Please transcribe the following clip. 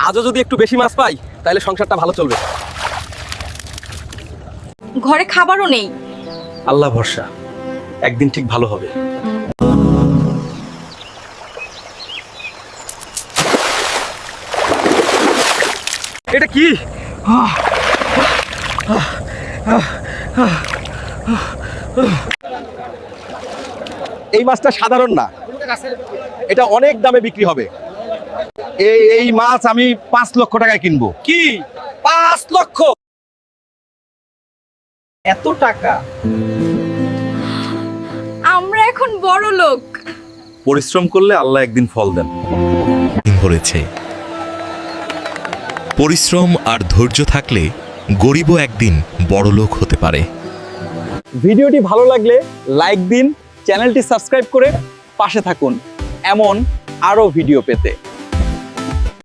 আজও যদি একটু বেশি মাছ পাই তাহলে সংসারটা ভালো চলবে। ঘরে খাবারও নেই। আল্লাহ ভরসা, একদিন ঠিক ভালো হবে। এটা কি? এই মাছটা সাধারণ না, এটা অনেক দামে বিক্রি হবে। এই মাছ আমি 5 লক্ষ টাকায় কিনবো। কি 5 লক্ষ? এত টাকা? আমরা এখন বড় লোক। পরিশ্রম করলে আল্লাহ একদিন ফল দেন। ধরেছে পরিশ্রম আর ধৈর্য থাকলে গরিবও একদিন বড়লোক হতে পারে। ভিডিওটি ভালো লাগলে লাইক দিন, চ্যানেলটি সাবস্ক্রাইব করে পাশে থাকুন এমন আরও ভিডিও পেতে।